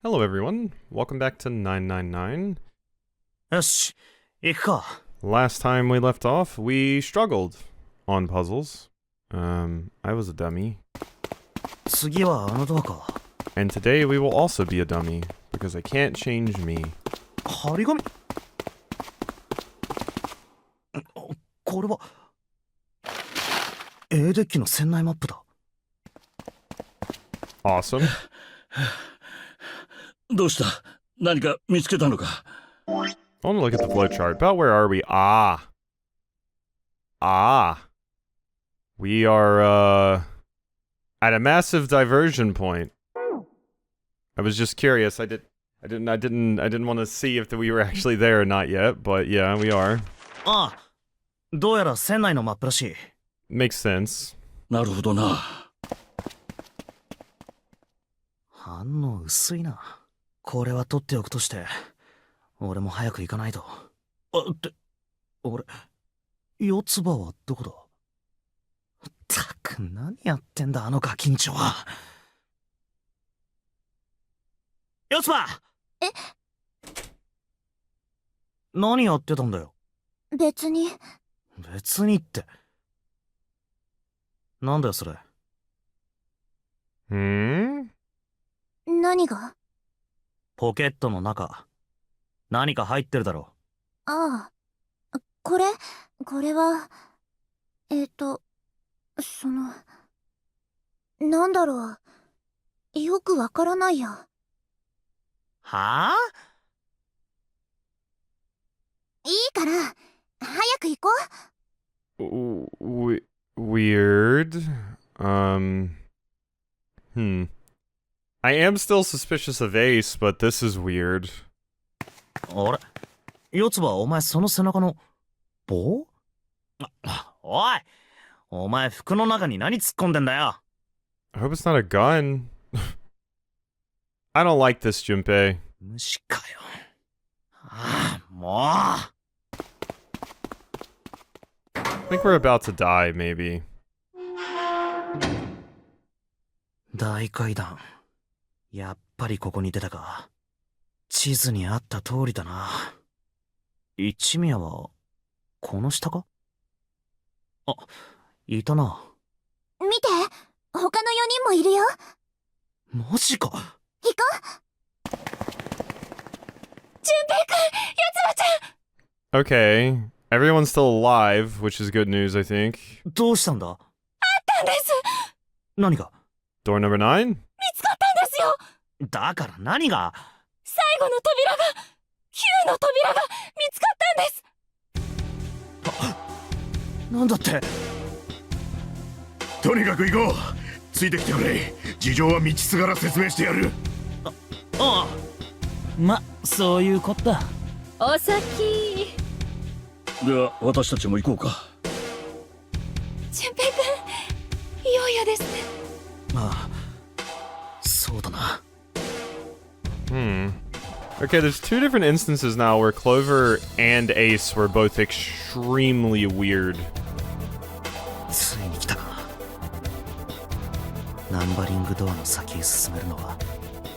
Hello everyone, welcome back to 999. よし、行くか。Last time we left off, we struggled on puzzles. I was a dummy. 次はあのドアか。And today we will also be a dummy, because I can't change me. 張り紙。これはAデッキの船内マップだ。Awesome. どうした？何か見つけたのか？ I want to look at the flowchart. About where are we? We are, at a massive diversion point. I was just curious. I didn't want to see if we were actually there or not yet, but yeah, we are. ああ、どうやら船内のマップらしい。Makes sense. なるほどな。反応薄いな。これは取っておくとして、俺も早く行かないと。俺、四つ葉はどこだ？ったく何やってんだあのガキンチョは。四つ葉！え？何やってたんだよ。別に。別にって。なんだよそれ。何が？ポケットの中、何か入ってるだろああ、これは、なんだろう。よくわからないや。はあ？いいから、早く行こう。Weird. I am still suspicious of Ace, but this is weird. あれ？四つ葉、お前その背中の棒？おい！お前服の中に何突っ込んでんだよ。 I hope it's not a gun. I don't like this, Junpei. 虫かよ。ああ、もう。I think we're about to die, maybe. 大階段。やっぱりここに出たか。地図にあった通りだな。一宮は、この下か？あ、いたな。見て、他の4人もいるよ。マジか。行こう。純平くん、四つ葉ちゃん。 Okay. Everyone's still alive, which is good news, I think. どうしたんだ？あったんです。Door 何が？number 9? 見つかったんですよ。だから何が？最後の扉が、9の扉が見つかったんです。なんだって？とにかく行こう。ついてきてくれ。事情は道すがら説明してやる。ああ。ま、そういうこった。お先。では私たちも行こうか。純平くん、いよいよですね。ああ、そうだな。Okay, there's two different instances now where Clover and Ace were both extremely weird. ついに来たな。ナンバリングドアの先へ進めるのは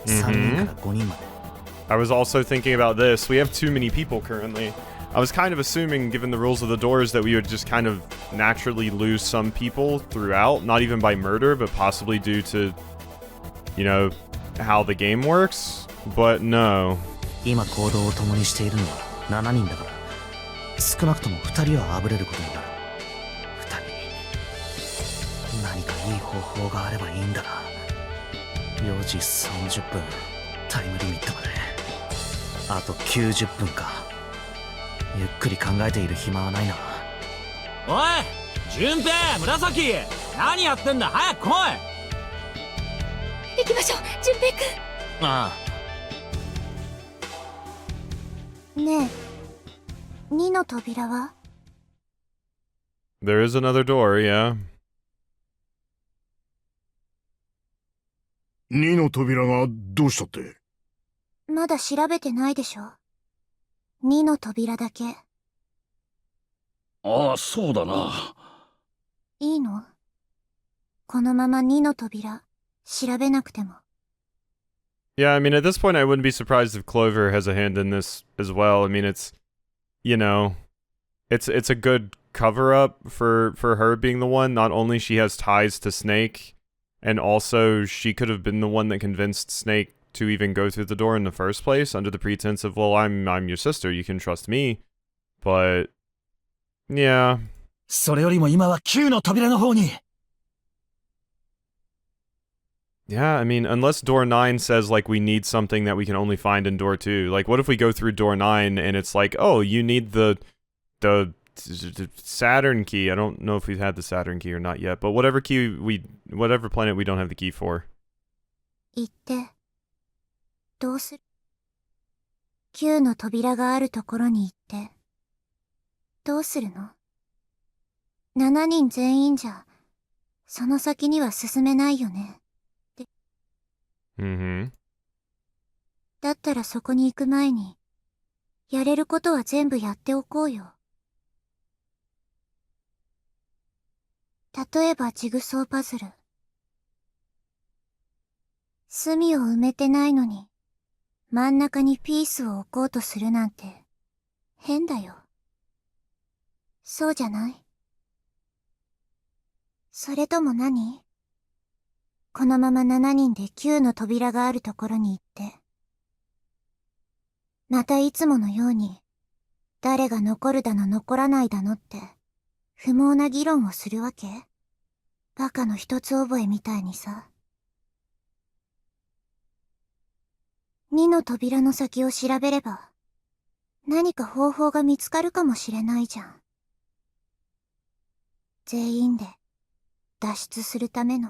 3人から5人まで。I was also thinking about this. We have too many people currently. I was kind of assuming, given the rules of the doors, that we would just kind of naturally lose some people throughout, not even by murder, but possibly due to, you know, how the game works. But no. 今行動を共にしているのは7人だから、少なくとも2人はあぶれることになる。2人、何かいい方法があればいいんだな。4時30分、タイムリミットまであと90分か。ゆっくり考えている暇はないな。おい、純平、紫、何やってんだ、早く来い。行きましょう、純平くん。ああ。ねえ、2の扉は？ There is another door, yeah. 2の扉がどうしたって？まだ調べてないでしょ。2の扉だけ。ああ、そうだな。いいの？このまま2の扉、調べなくても。Yeah, I mean, at this point, I wouldn't be surprised if Clover has a hand in this as well. I mean, it's, you know, it's a good cover-up for her being the one. Not only she has ties to Snake, and also she could have been the one that convinced Snake to even go through the door in the first place under the pretense of, well, I'm your sister, you can trust me. But, yeah. それよりも今は9の扉の方に。Yeah, I mean, unless door 9 says, like, we need something that we can only find in door 2. Like, what if we go through door 9 and it's like, oh, you need the Saturn key. I don't know if we've had the Saturn key or not yet, but whatever planet we don't have the key for. 行って、どうする？ 9 の扉があるところに行って、どうするの？ 7 人全員じゃ、その先には進めないよね。だったらそこに行く前に、やれることは全部やっておこうよ。例えばジグソーパズル。隅を埋めてないのに、真ん中にピースを置こうとするなんて、変だよ。そうじゃない？それとも何？このまま7人で9の扉があるところに行って、またいつものように、誰が残るだの残らないだのって、不毛な議論をするわけ？バカの一つ覚えみたいにさ。2の扉の先を調べれば、何か方法が見つかるかもしれないじゃん。全員で脱出するための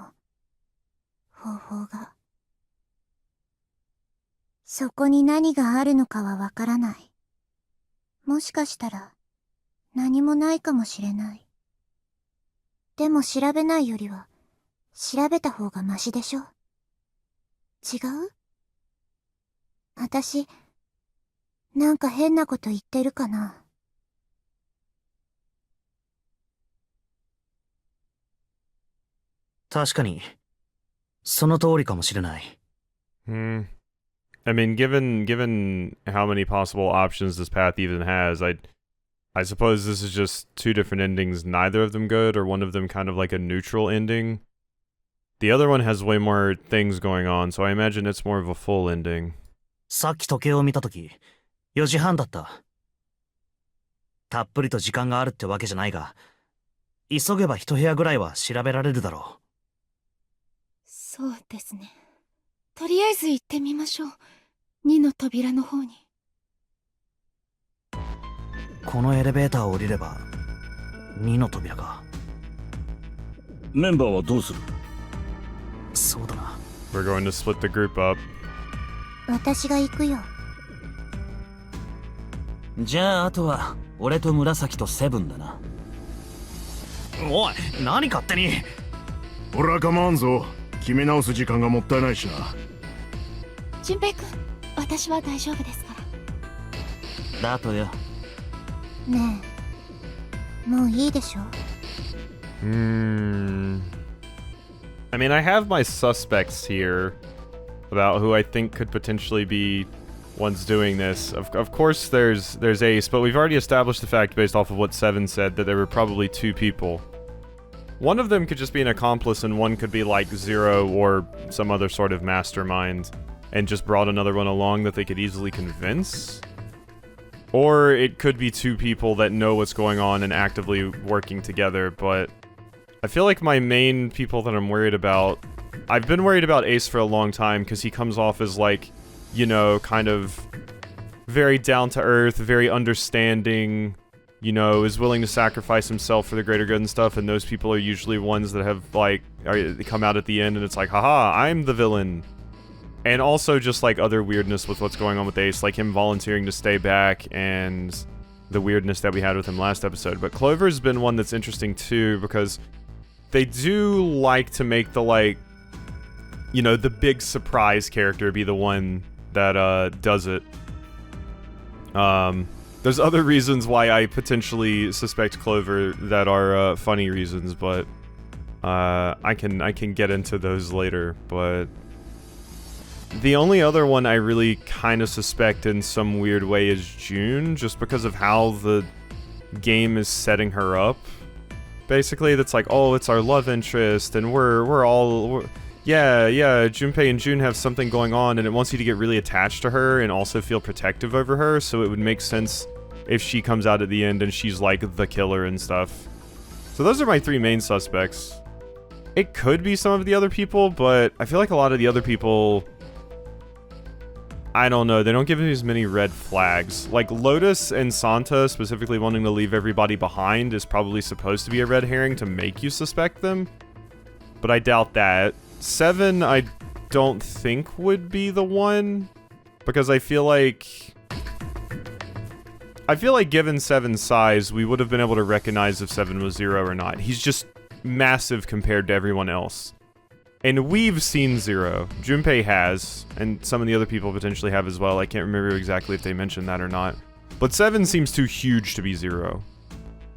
方法が。そこに何があるのかはわからない。もしかしたら何もないかもしれない。でも調べないよりは調べた方がマシでしょ。違う？私、なんか変なこと言ってるかな。確かに、その通りかもしれない。I mean, given how many possible options this path even has, I suppose this is just two different endings, neither of them good, or one of them kind of like a neutral ending. The other one has way more things going on, so I imagine it's more of a full ending. さっき時計を見たとき、4時半だった。たっぷりと時間があるってわけじゃないが、急げば一部屋ぐらいは調べられるだろう。そうですね。とりあえず行ってみましょう。2の扉の方に。このエレベーターを降りれば2の扉か。メンバーはどうする？そうだな。 We're going to split the group up. 私が行くよ。じゃああとは俺と紫とセブンだな。おい、何勝手に。俺は構わんぞ。決め直す時間がもったいないしな。純平君、私は大丈夫ですから。だとよ。ねえ、もういいでしょ。I mean, I have my suspects here about who I think could potentially be ones doing this. Of course, there's Ace, but we've already established the fact based off of what Seven said that there were probably two people. One of them could just be an accomplice, and one could be like Zero or some other sort of mastermind, and just brought another one along that they could easily convince. Or it could be two people that know what's going on and actively working together, but I feel like my main people that I'm worried about... I've been worried about Ace for a long time, because he comes off as like, you know, kind of very down-to-earth, very understanding... you know, is willing to sacrifice himself for the greater good and stuff, and those people are usually ones that have, like, they come out at the end and it's like, haha, I'm the villain. And also just, like, other weirdness with what's going on with Ace, like him volunteering to stay back, and the weirdness that we had with him last episode. But Clover's been one that's interesting, too, because they do like to make the, like, you know, the big surprise character be the one that, does it. There's other reasons why I potentially suspect Clover that are funny reasons, but I can get into those later. But The only other one I really kind of suspect in some weird way is June, just because of how the game is setting her up. Basically, that's like, oh, it's our love interest, and yeah, Junpei and June have something going on, and it wants you to get really attached to her and also feel protective over her, so it would make sense if she comes out at the end and she's like the killer and stuff. So those are my three main suspects. It could be some of the other people, but I feel like a lot of the other people, I don't know, they don't give me as many red flags. Like Lotus and Santa specifically wanting to leave everybody behind is probably supposed to be a red herring to make you suspect them, but I doubt that. 7 I don't think would be the one, because I feel like given 7's size, we would have been able to recognize if 7 was 0 or not. He's just massive compared to everyone else. And we've seen 0. Junpei has, and some of the other people potentially have as well. I can't remember exactly if they mentioned that or not. But 7 seems too huge to be 0.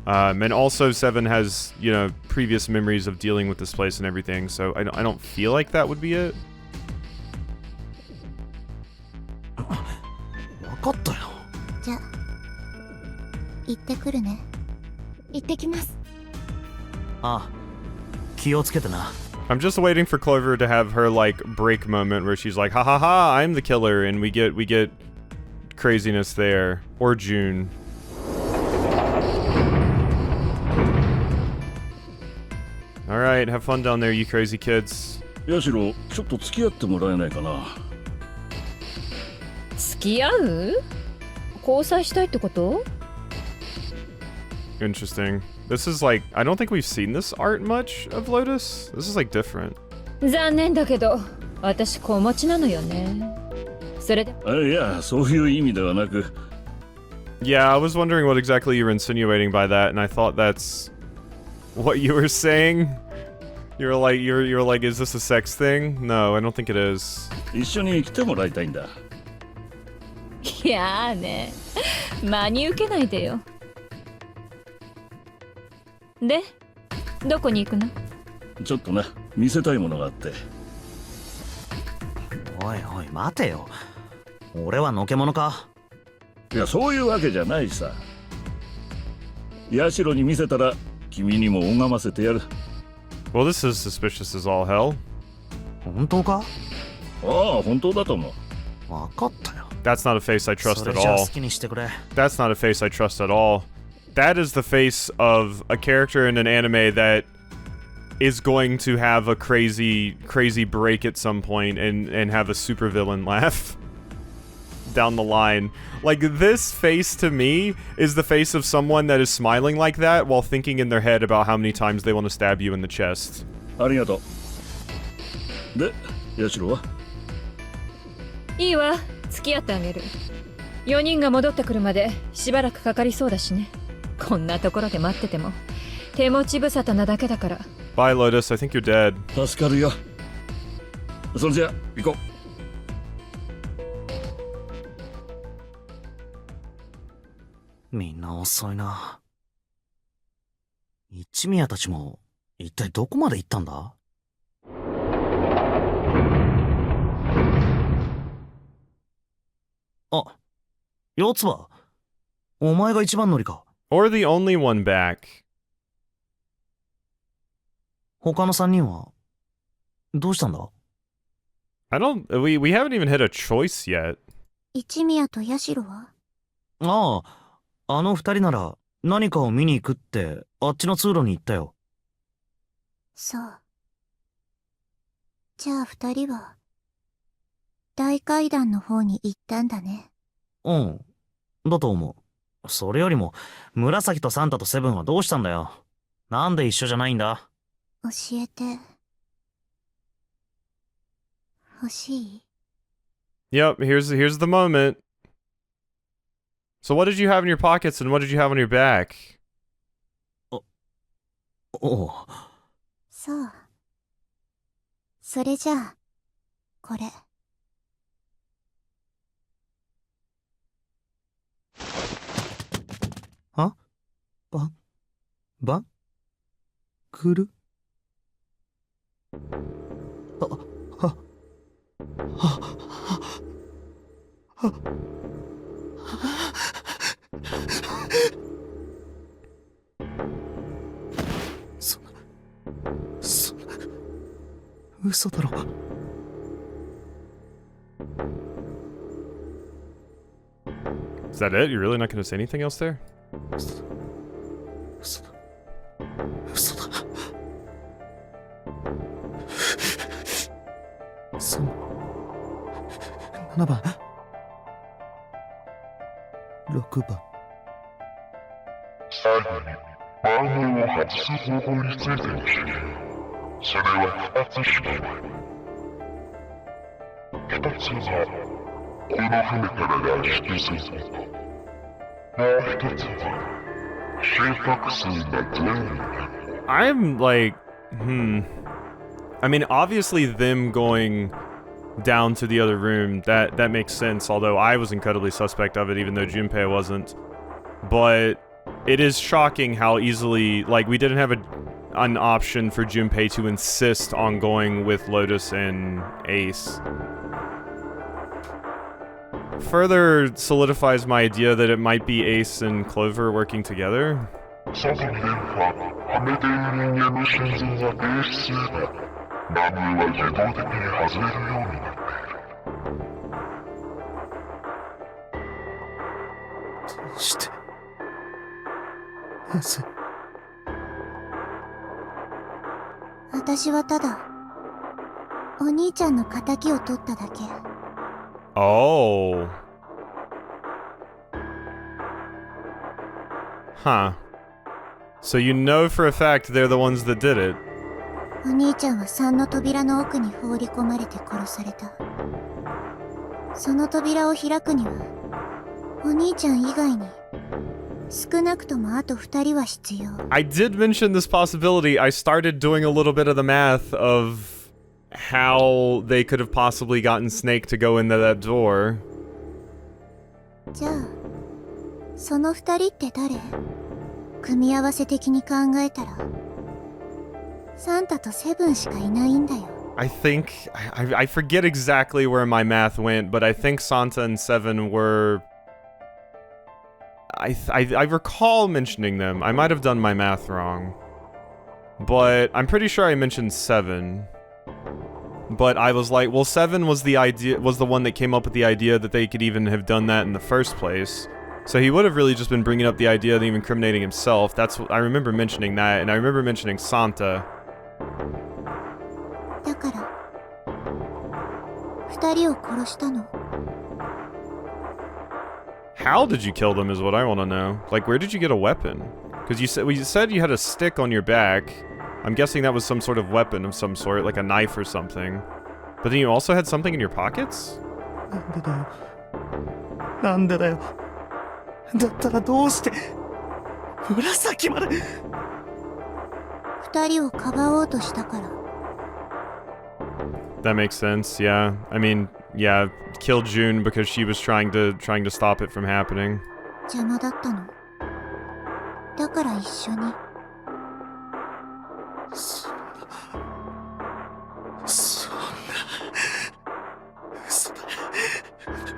And also 7 has, you know, previous memories of dealing with this place and everything, so I don't feel like that would be it. わかったよ。じゃあ行ってくるね。行ってきます。ああ、気をつけてな。I'm just waiting for Clover to have her, like, break moment where she's like, ha ha ha, I'm the killer, and we get craziness there. Or June. Alright, have fun down there, you crazy kids. ヤシロ、ちょっと付き合ってもらえないかな。付き合う？交際したいってこと？ Interesting. This is like, I don't think we've seen this art much of Lotus. This is like different. 残念だけど、私子持ちなのよね。それで。いや、そういう意味ではなく。Yeah, I was wondering what exactly you were insinuating by that, and I thought that's what you were saying. You're like, is this a sex thing? No, I don't think it is. 一緒に来てもらいたいんだ。いやーね、真に受けないでよ。で、どこに行くの？ちょっとな、見せたいものがあって。おいおい、待てよ。俺はのけ者か？いや、そういうわけじゃないさ。ヤシロに見せたら、君にも拝ませてやる。Well, this is suspicious as all hell. 本当か？ああ、本当だと思う。わかったよ。That's not a face I trust そ at れじゃあ all. 好きにしてくれ。That's not a face I trust at all. That is the face of a character in an anime that is going to have a crazy break at some point and have a supervillain laugh down the line. Like, this face to me is the face of someone that is smiling like that while thinking in their head about how many times they want to stab you in the chest. ありがとう。で、ヤシロは？いいわ、付き合ってあげる。4人が戻ってくるまでしばらくかかりそうだしね。こんなところで待ってても手持ち無沙汰なだけだから。Bye, Lotus. I think you're dead. 助かるよ。それじゃ、行こう。みんな遅いな。一宮たちも一体どこまで行ったんだ？あ、四つ葉。お前が一番乗りか。Or the only one back. 他の3人はどうしたんだ？ We haven't even hit a choice yet. 一宮とヤシロは？ああ、あの2人なら何かを見に行くってあっちの通路に行ったよ。そう。じゃあ2人は大階段の方に行ったんだね。うん、だと思う。それよりも紫とサンタとセブンはどうしたんだよ。なんで一緒じゃないんだ？教えて欲しい？ Yep, here's the moment. So what did you have in your pockets and what did you have on your back? おう。そう。それじゃあこれ。は？バクル？はそんな、嘘だろ。Is that it? You're really not going to say anything else there? 嘘だ。嘘だ。その、7番。6番。最後にバームを外す方法について教える。それは2つしかない。1つはこの船から脱出すること。もう1つは心拍数がゼロになる。I'm like, I mean, obviously them going down to the other room, that makes sense, although I was incredibly suspect of it, even though Junpei wasn't. But it is shocking how easily, like, we didn't have an option for Junpei to insist on going with Lotus and Ace. Further solidifies my idea that it might be Ace and Clover working together. 外に出るか、はめている人間の心臓が停止すれば、ナムは自動的に外れるようになっている。どうして。なぜ。私はただ、お兄ちゃんの仇を取っただけ。Oh. Huh. So you know for a fact they're the ones that did it. お兄ちゃんは3の扉の奥に放り込まれて殺された。その扉を開くには、お兄ちゃん以外に、少なくともあと2人は必要。I did mention this possibility. I started doing a little bit of the math of how they could have possibly gotten Snake to go into that door. じゃあ、その2人って誰？組み合わせ的に考えたら、サンタとセブンしかいないんだよ。I think I forget exactly where my math went, but I think Santa and Seven were. I recall mentioning them. I might have done my math wrong, but I'm pretty sure I mentioned Seven. But I was like, well, Seven was the one that came up with the idea that they could even have done that in the first place. So he would have really just been bringing up the idea of even incriminating himself. That's what I remember mentioning that, and I remember mentioning Santa. だから、2人を殺したの。How did you kill them is what I want to know. Like, where did you get a weapon? Because you said you had a stick on your back. I'm guessing that was some sort of weapon of some sort, like a knife or something. But then you also had something in your pockets? なんでだよ。だったらどうして紫まで。2人をかばおうとしたから。That makes sense, yeah. I mean, yeah, kill June because she was trying to stop it from happening. 邪魔だったの。だから一緒に。そんな嘘だ。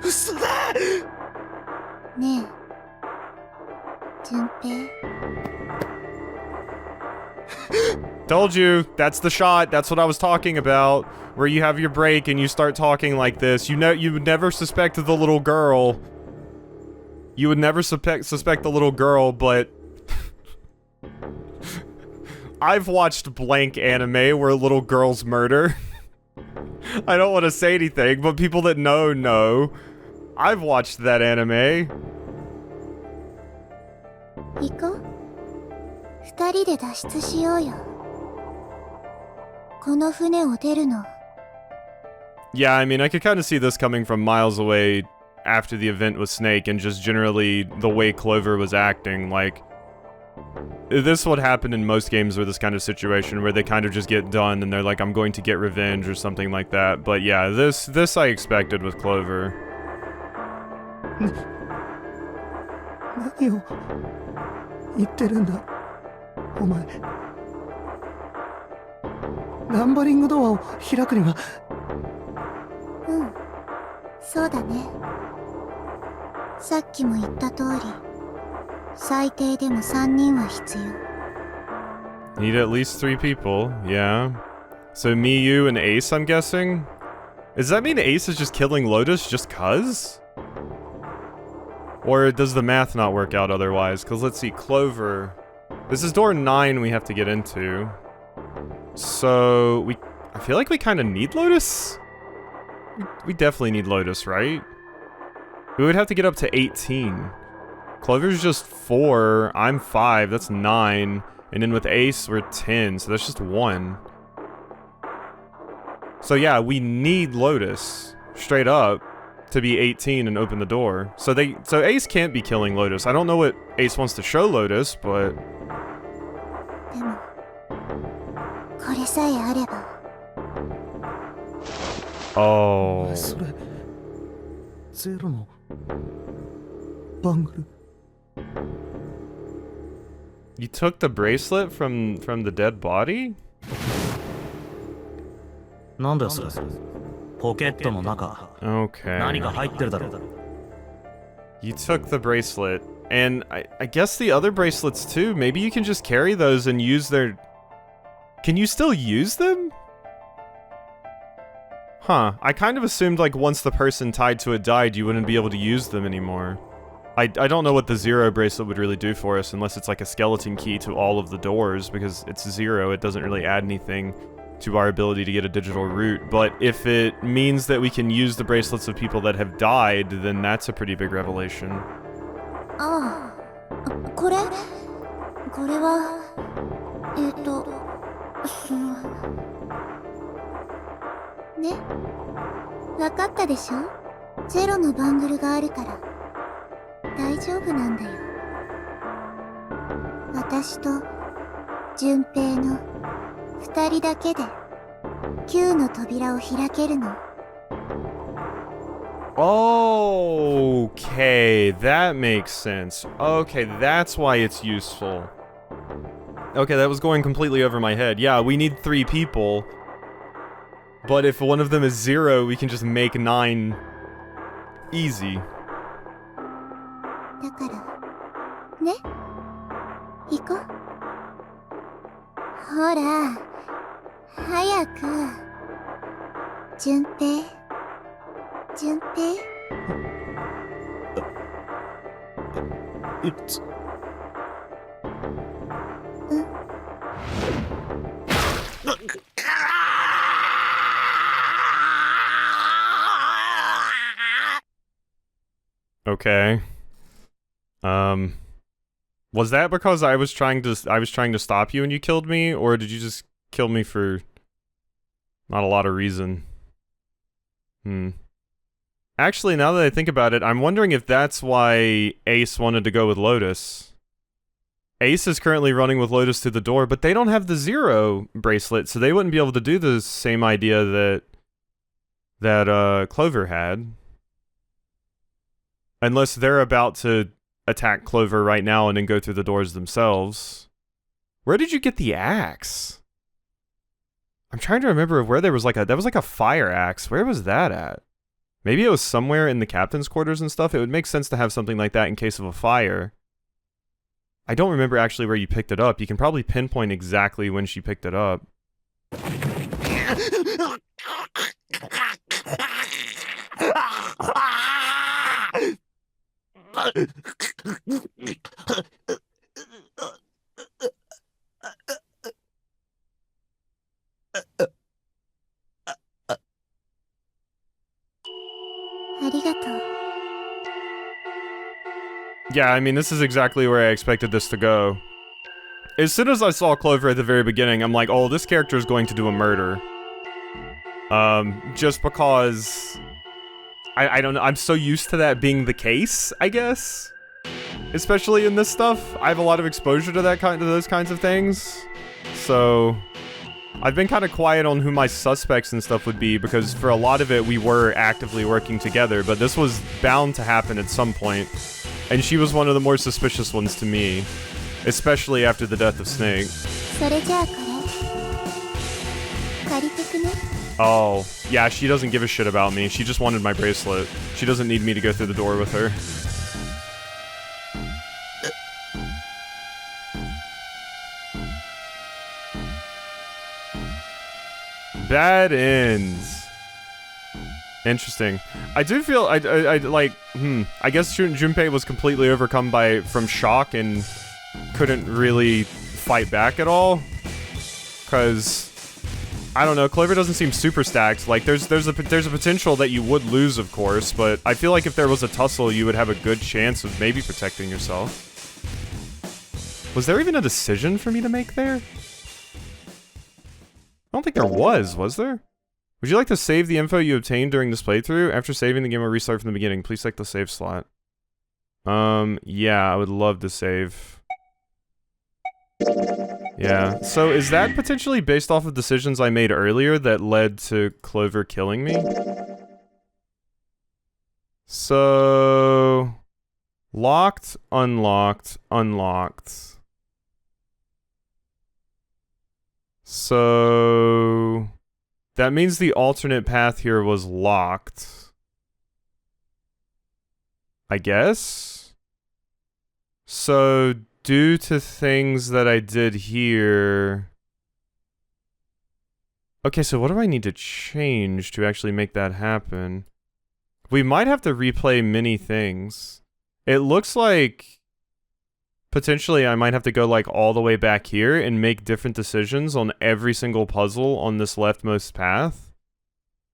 嘘だ。ねえ、純平。Told you, that's the shot. That's what I was talking about. Where you have your break and you start talking like this. You know, you would never suspect the little girl. You would never suspect the little girl, but I've watched blank anime where little girls murder. I don't want to say anything, but people that know. I've watched that anime. 行こう。2人で脱出しようよ。この船を出るの。Yeah, I mean, I could kind of see this coming from miles away after the event with Snake and just generally the way Clover was acting. Like, this would happen in most games with this kind of situation where they kind of just get done and they're like, I'm going to get revenge or something like that. But yeah, this I expected with Clover. 何を言ってるんだ、お前。ナンバリングドアを開くには。うん、そうだね。さっきも言った通り、最低でも3人は必要。 Need at least 3 people, yeah. So me, you, and Ace, I'm guessing? Does that mean Ace is just killing Lotus just cuz? Or does the math not work out otherwise? Because let's see, Clover. This is door 9 we have to get into. So, I feel like we kind of need Lotus? We definitely need Lotus, right? We would have to get up to 18. Clover's just 4, I'm 5, that's 9. And then with Ace, we're 10, so that's just 1. So yeah, we need Lotus, straight up, to be 18 and open the door. So Ace can't be killing Lotus. I don't know what Ace wants to show Lotus, but... でも、これさえあれば。 Oh. それゼロのバングル。 You took the bracelet from the dead body? なんだよそれ。ポケットの中。 Okay. 何か入ってるだろう。 You took the bracelet. And I guess the other bracelets too. Maybe you can just carry those and use their... Can you still use them? Huh. I kind of assumed like once the person tied to it died, you wouldn't be able to use them anymore. I don't know what the 0 bracelet would really do for us unless it's like a skeleton key to all of the doors, because it's 0, it doesn't really add anything to our ability to get a digital route. But if it means that we can use the bracelets of people that have died, then that's a pretty big revelation. ああ、これは、ね、わかったでしょ？ゼロのバングルがあるから。 大丈夫なんだよ。私と順平の2人だけで9の扉を開けるの。 Okay, that makes sense. Okay, that's why it's useful. Okay, that was going completely over my head. Yeah, we need 3 people. But if one of them is 0, we can just make 9 easy. だからね、行こう。ほら、早く。順平。うん。 Okay. Was that because I was trying to stop you and you killed me, or did you just kill me for not a lot of reason? Actually, now that I think about it, I'm wondering if that's why Ace wanted to go with Lotus. Ace is currently running with Lotus through the door, but they don't have the 0 bracelet, so they wouldn't be able to do the same idea that Clover had. Unless they're about to attack Clover right now and then go through the doors themselves. Where did you get the axe? I'm trying to remember where there was like a fire axe. Where was that at? Maybe it was somewhere in the captain's quarters and stuff. It would make sense to have something like that in case of a fire. I don't remember actually where you picked it up. You can probably pinpoint exactly when she picked it up. Yeah, I mean, this is exactly where I expected this to go. As soon as I saw Clover at the very beginning, I'm like, oh, this character is going to do a murder. Just because... I don't know, I'm so used to that being the case, I guess? Especially in this stuff. I have a lot of exposure to those kinds of things. So... I've been kind of quiet on who my suspects and stuff would be, because for a lot of it, we were actively working together, but this was bound to happen at some point. And she was one of the more suspicious ones to me. Especially after the death of Snake. Oh, yeah, she doesn't give a shit about me. She just wanted my bracelet. She doesn't need me to go through the door with her. Bad ends. Interesting. I do feel I like I guess Junpei was completely overcome from shock and couldn't really fight back at all. Cause I don't know, Clover doesn't seem super stacked. Like there's a potential that you would lose, of course, but I feel like if there was a tussle, you would have a good chance of maybe protecting yourself. Was there even a decision for me to make there? I don't think there was there? Would you like to save the info you obtained during this playthrough? After saving the game will restart from the beginning. Please select the save slot. Yeah, I would love to save. Yeah, so is that potentially based off of decisions I made earlier that led to Clover killing me? So... locked, unlocked, unlocked. So... that means the alternate path here was locked. I guess? So, due to things that I did here... okay, so what do I need to change to actually make that happen? We might have to replay many things. It looks like... potentially I might have to go like all the way back here and make different decisions on every single puzzle on this leftmost path.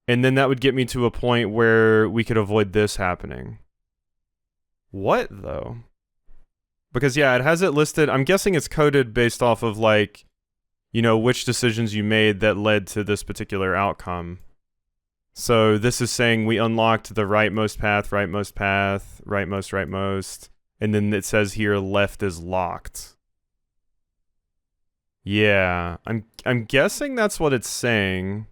And then that would get me to a point where we could avoid this happening. What, though? Because, yeah, it has it listed. I'm guessing it's coded based off of, like, you know, which decisions you made that led to this particular outcome. So this is saying we unlocked the rightmost path, rightmost. And then it says here left is locked. Yeah, I'm guessing that's what it's saying.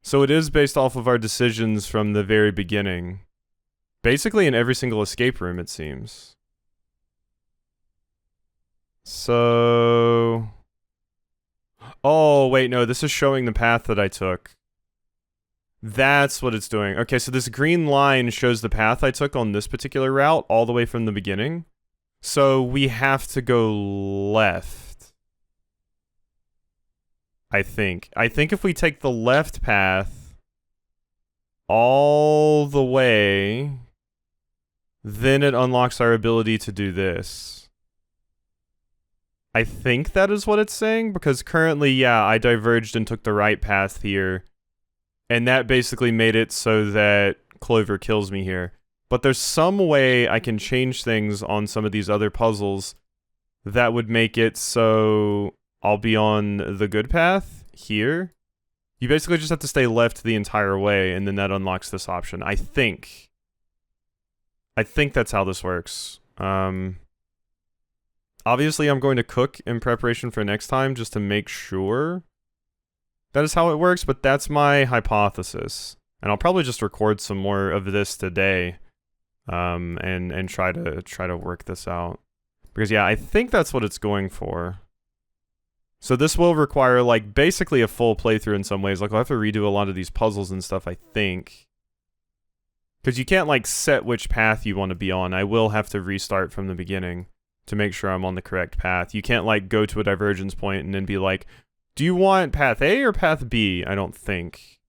So it is based off of our decisions from the very beginning. Basically in every single escape room, it seems. So... oh, wait, no, this is showing the path that I took. That's what it's doing. Okay, so this green line shows the path I took on this particular route all the way from the beginning. So we have to go left. I think. I think if we take the left path all the way, then it unlocks our ability to do this. I think that is what it's saying, because currently, yeah, I diverged and took the right path here. And that basically made it so that Clover kills me here. But there's some way I can change things on some of these other puzzles that would make it so I'll be on the good path here. You basically just have to stay left the entire way, and then that unlocks this option. I think that's how this works. Obviously, I'm going to cook in preparation for next time just to make sure that is how it works, but that's my hypothesis. And I'll probably just record some more of this today, and try to work this out. Because yeah, I think that's what it's going for. So this will require like basically a full playthrough in some ways. Like I'll have to redo a lot of these puzzles and stuff, I think. Because you can't like set which path you want to be on. I will have to restart from the beginning to make sure I'm on the correct path. You can't like go to a divergence point and then be like, do you want path A or path B? I don't think.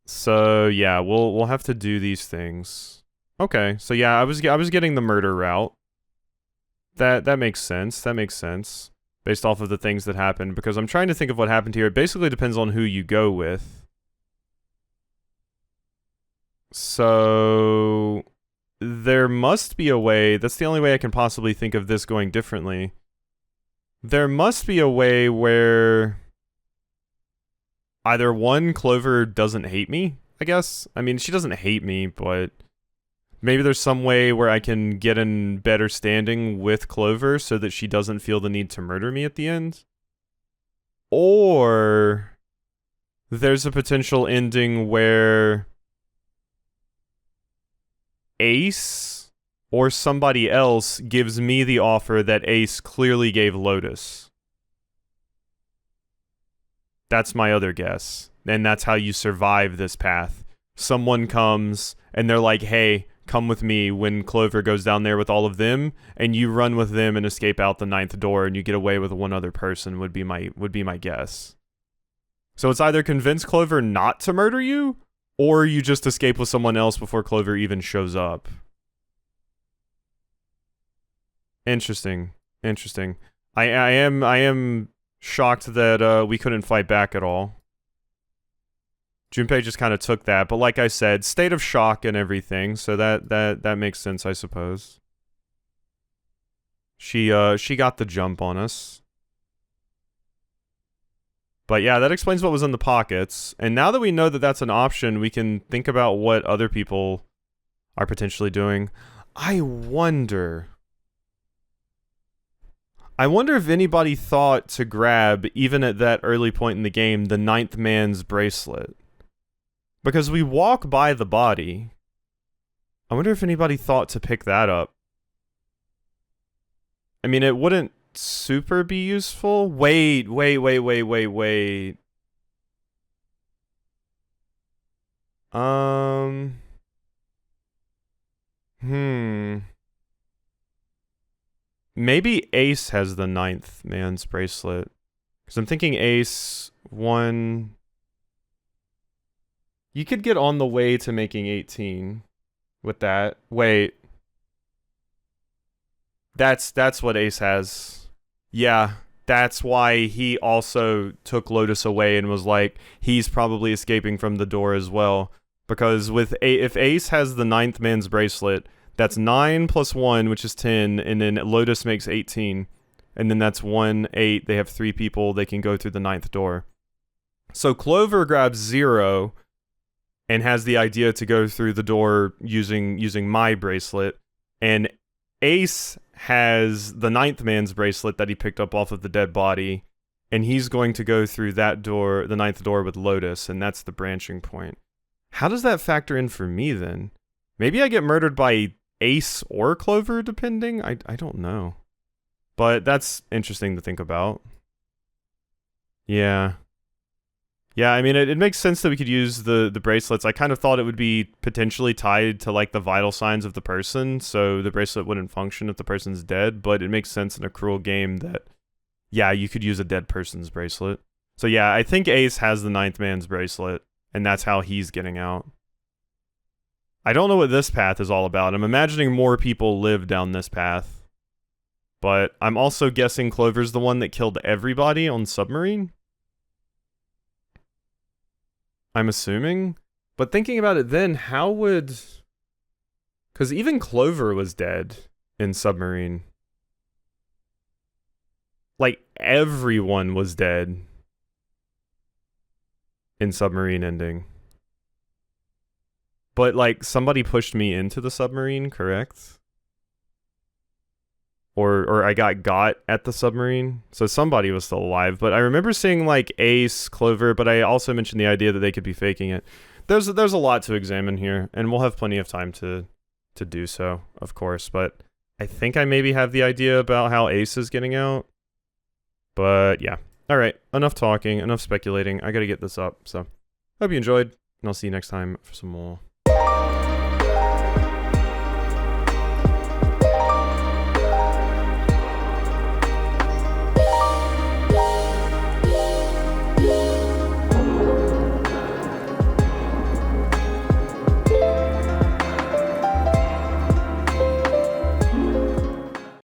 So yeah, we'll have to do these things. Okay, so yeah, I was getting the murder route. That makes sense. That makes sense based off of the things that happened, because I'm trying to think of what happened here. It basically depends on who you go with. So there must be a way. That's the only way I can possibly think of this going differently. There must be a way where either one, Clover doesn't hate me, I guess. I mean, she doesn't hate me, but maybe there's some way where I can get in better standing with Clover so that she doesn't feel the need to murder me at the end. Or there's a potential ending where Ace or somebody else gives me the offer that Ace clearly gave Lotus. That's my other guess. And that's how you survive this path. Someone comes and they're like, hey, come with me when Clover goes down there with all of them, and you run with them and escape out the 9th door and you get away with one other person would be my guess. So it's either convince Clover not to murder you, or you just escape with someone else before Clover even shows up. Interesting. Interesting. I am shocked that we couldn't fight back at all. Junpei just kind of took that, but like I said, state of shock and everything, so that makes sense, I suppose. She got the jump on us. But yeah, that explains what was in the pockets. And now that we know that that's an option, we can think about what other people are potentially doing. I wonder if anybody thought to grab, even at that early point in the game, the ninth man's bracelet. Because we walk by the body. I wonder if anybody thought to pick that up. I mean, it wouldn't super be useful. Wait. Maybe Ace has the ninth man's bracelet. Because I'm thinking Ace, 1... You could get on the way to making 18 with that. Wait. That's what Ace has. Yeah, that's why he also took Lotus away and was like, he's probably escaping from the door as well. Because if Ace has the ninth man's bracelet, that's 9 plus 1, which is 10, and then Lotus makes 18. And then that's 1, 8, they have 3 people, they can go through the ninth door. So Clover grabs 0 and has the idea to go through the door using my bracelet, and Ace has the ninth man's bracelet that he picked up off of the dead body, and he's going to go through that door, the ninth door, with Lotus, and that's the branching point. How does that factor in for me, then? Maybe I get murdered by Ace or Clover, depending? I don't know. But that's interesting to think about. Yeah. Yeah, I mean, it makes sense that we could use the bracelets. I kind of thought it would be potentially tied to, like, the vital signs of the person, so the bracelet wouldn't function if the person's dead, but it makes sense in a cruel game that, yeah, you could use a dead person's bracelet. So yeah, I think Ace has the ninth man's bracelet, and that's how he's getting out. I don't know what this path is all about. I'm imagining more people live down this path. But I'm also guessing Clover's the one that killed everybody on Submarine. I'm assuming. But thinking about it then, how would... Because even Clover was dead in Submarine. Like, everyone was dead in Submarine ending. But, like, somebody pushed me into the submarine, correct? Or I got at the submarine. So somebody was still alive. But I remember seeing, like, Ace, Clover, but I also mentioned the idea that they could be faking it. There's a lot to examine here, and we'll have plenty of time to do so, of course. But I think I maybe have the idea about how Ace is getting out. But, yeah. Alright, enough talking, enough speculating. I gotta get this up, so... Hope you enjoyed, and I'll see you next time for some more.